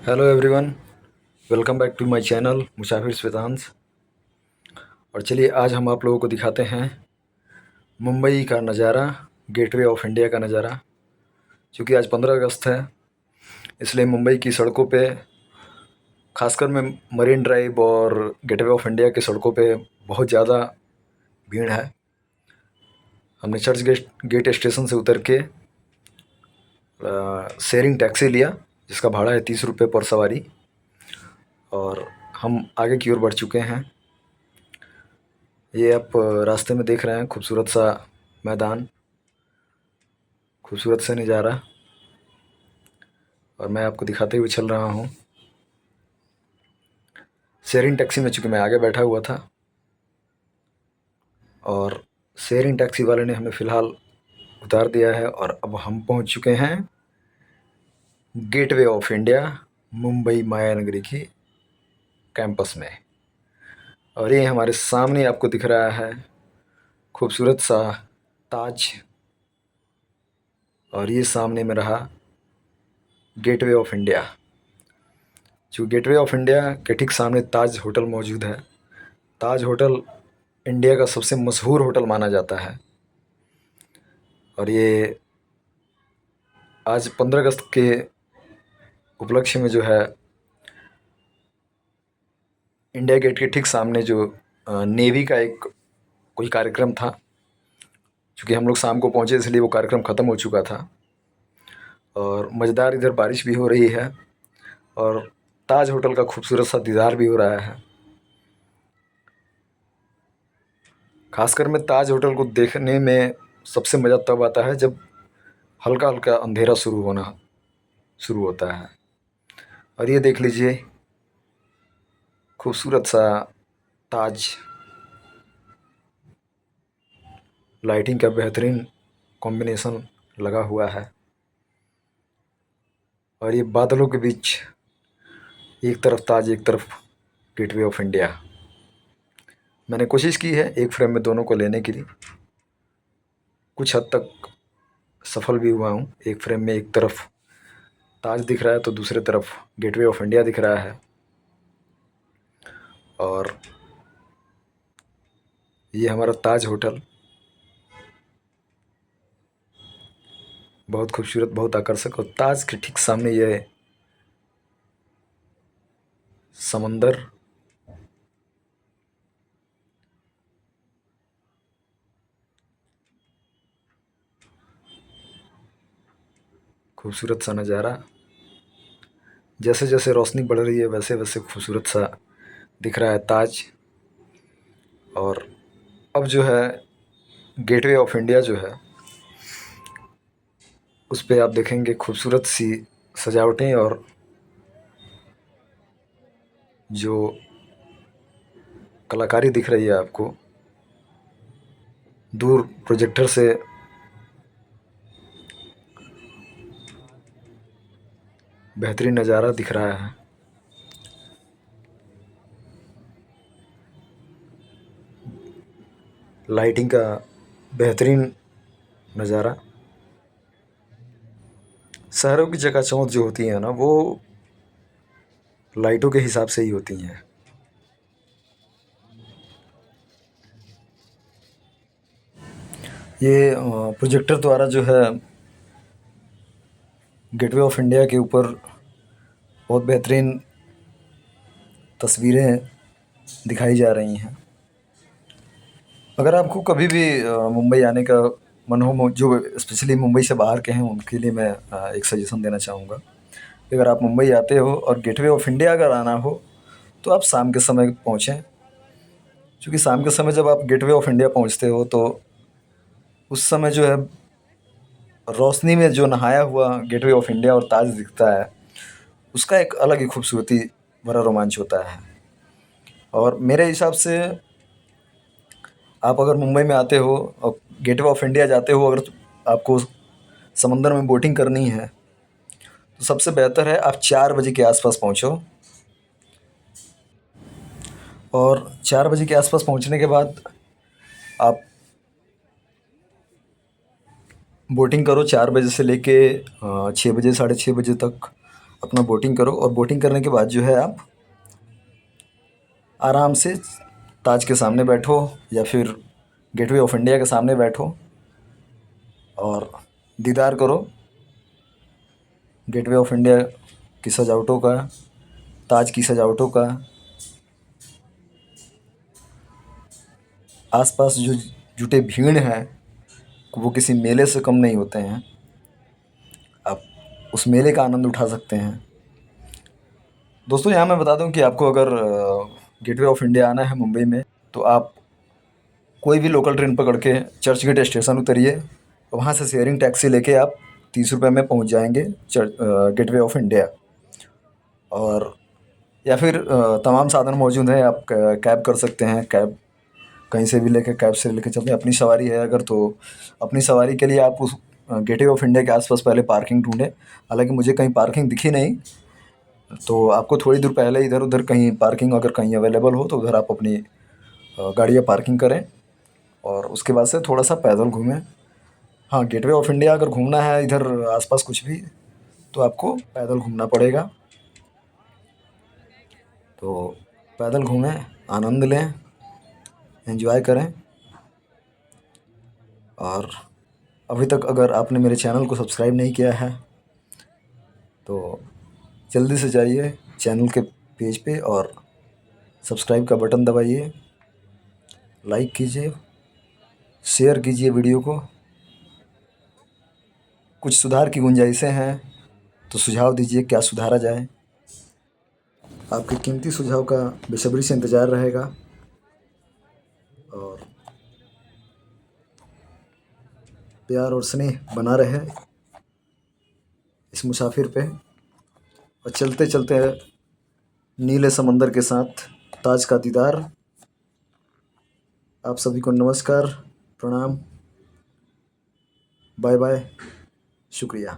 Hello everyone, welcome back to my channel Musafir Swetansh. और चलिए आज हम आप लोगों को दिखाते हैं मुंबई का नज़ारा, गेटवे ऑफ इंडिया का नज़ारा। क्योंकि आज 15 अगस्त है, इसलिए मुंबई की सड़कों पे, खासकर में मरीन ड्राइव और गेटवे ऑफ इंडिया की सड़कों पे बहुत ज़्यादा भीड़ है। हमने चर्च गेट स्टेशन से उतर के शेयरिंग टैक्सी लिया, जिसका भाड़ा है 30 रुपये पर सवारी, और हम आगे की ओर बढ़ चुके हैं। ये आप रास्ते में देख रहे हैं खूबसूरत सा मैदान, खूबसूरत सा नज़ारा, और मैं आपको दिखाते हुए चल रहा हूँ। शेयरिंग टैक्सी में चूँकि मैं आगे बैठा हुआ था, और शेयरिंग टैक्सी वाले ने हमें फ़िलहाल उतार दिया है, और अब हम पहुँच चुके हैं गेटवे ऑफ इंडिया, मुंबई माया नगरी की कैंपस में। और ये हमारे सामने आपको दिख रहा है खूबसूरत सा ताज, और ये सामने में रहा गेटवे ऑफ इंडिया। जो गेटवे ऑफ इंडिया के ठीक सामने ताज होटल मौजूद है। ताज होटल इंडिया का सबसे मशहूर होटल माना जाता है, और ये आज 15 अगस्त के उपलक्ष्य में जो है, इंडिया गेट के ठीक सामने जो नेवी का एक कोई कार्यक्रम था। चूँकि हम लोग शाम को पहुँचे, इसलिए वो कार्यक्रम ख़त्म हो चुका था, और मज़ेदार इधर बारिश भी हो रही है, और ताज होटल का खूबसूरत सा दीदार भी हो रहा है। खासकर में ताज होटल को देखने में सबसे मज़ा तब आता है जब हल्का हल्का अंधेरा शुरू होता है। और ये देख लीजिए खूबसूरत सा ताज, लाइटिंग का बेहतरीन कॉम्बिनेशन लगा हुआ है, और ये बादलों के बीच एक तरफ ताज, एक तरफ गेटवे ऑफ इंडिया। मैंने कोशिश की है एक फ्रेम में दोनों को लेने के लिए, कुछ हद तक सफल भी हुआ हूँ। एक फ्रेम में एक तरफ ताज दिख रहा है, तो दूसरे तरफ गेटवे ऑफ इंडिया दिख रहा है। और ये हमारा ताज होटल बहुत खूबसूरत, बहुत आकर्षक, और ताज के ठीक सामने ये समंदर, खूबसूरत सा नज़ारा। जैसे जैसे रोशनी बढ़ रही है, वैसे वैसे खूबसूरत सा दिख रहा है ताज। और अब जो है गेटवे ऑफ इंडिया जो है, उस पे आप देखेंगे खूबसूरत सी सजावटें, और जो कलाकारी दिख रही है आपको, दूर प्रोजेक्टर से बेहतरीन नज़ारा दिख रहा है। लाइटिंग का बेहतरीन नज़ारा। शहरों की चकाचौंध जो होती है ना, वो लाइटों के हिसाब से ही होती हैं। ये प्रोजेक्टर द्वारा जो है गेटवे ऑफ इंडिया के ऊपर बहुत बेहतरीन तस्वीरें दिखाई जा रही हैं। अगर आपको कभी भी मुंबई आने का मन हो, जो स्पेशली मुंबई से बाहर के हैं, उनके लिए मैं एक सजेशन देना चाहूँगा। अगर आप मुंबई आते हो और गेटवे ऑफ इंडिया अगर आना हो, तो आप शाम के समय पहुँचें। क्योंकि शाम के समय जब आप गेटवे ऑफ इंडिया पहुँचते हो, तो उस समय जो है रोशनी में जो नहाया हुआ गेटवे ऑफ इंडिया और ताज दिखता है, उसका एक अलग ही खूबसूरती भरा रोमांच होता है। और मेरे हिसाब से आप अगर मुंबई में आते हो और गेटवे ऑफ इंडिया जाते हो, अगर आपको समंदर में बोटिंग करनी है, तो सबसे बेहतर है आप 4 बजे के आसपास पहुंचो। और 4 बजे के आसपास पहुंचने के बाद आप बोटिंग करो 4 बजे से लेके 6 बजे, 6:30 बजे तक अपना बोटिंग करो और बोटिंग करने के बाद जो है आप आराम से ताज के सामने बैठो या फिर गेटवे ऑफ इंडिया के सामने बैठो और दीदार करो गेटवे ऑफ इंडिया की सजावटों का, ताज की सजावटों का। आसपास जो जुटे भीड़ हैं वो किसी मेले से कम नहीं होते हैं। आप उस मेले का आनंद उठा सकते हैं। दोस्तों यहाँ मैं बता दूं कि आपको अगर गेटवे ऑफ इंडिया आना है मुंबई में, तो आप कोई भी लोकल ट्रेन पकड़ के चर्च गेट स्टेशन उतरिए। वहाँ से शेयरिंग टैक्सी लेके आप 30 रुपये में पहुँच जाएंगे गेटवे ऑफ इंडिया। और या फिर तमाम साधन मौजूद हैं। आप कैब कर सकते हैं, कैब कहीं से भी लेके कैब से लेके चलते हैं। अपनी सवारी है अगर, तो अपनी सवारी के लिए आप उस गेटवे ऑफ इंडिया के आसपास पहले पार्किंग ढूंढें। हालांकि मुझे कहीं पार्किंग दिखी नहीं, तो आपको थोड़ी दूर पहले इधर उधर कहीं पार्किंग अगर कहीं अवेलेबल हो तो उधर आप अपनी गाड़ियाँ पार्किंग करें और उसके बाद से थोड़ा सा पैदल घूमें। हाँ, गेटवे ऑफ इंडिया अगर घूमना है इधर आसपास कुछ भी, तो आपको पैदल घूमना पड़ेगा। तो पैदल घूमें, आनंद लें, एंजॉय करें। और अभी तक अगर आपने मेरे चैनल को सब्सक्राइब नहीं किया है तो जल्दी से जाइए चैनल के पेज पे और सब्सक्राइब का बटन दबाइए, लाइक कीजिए, शेयर कीजिए वीडियो को। कुछ सुधार की गुंजाइशें हैं तो सुझाव दीजिए क्या सुधारा जाए। आपके कीमती सुझाव का बेसब्री से इंतज़ार रहेगा। और प्यार और स्नेह बना रहे इस मुसाफिर पे। और चलते चलते नीले समंदर के साथ ताज का दीदार। आप सभी को नमस्कार, प्रणाम, बाय बाय, शुक्रिया।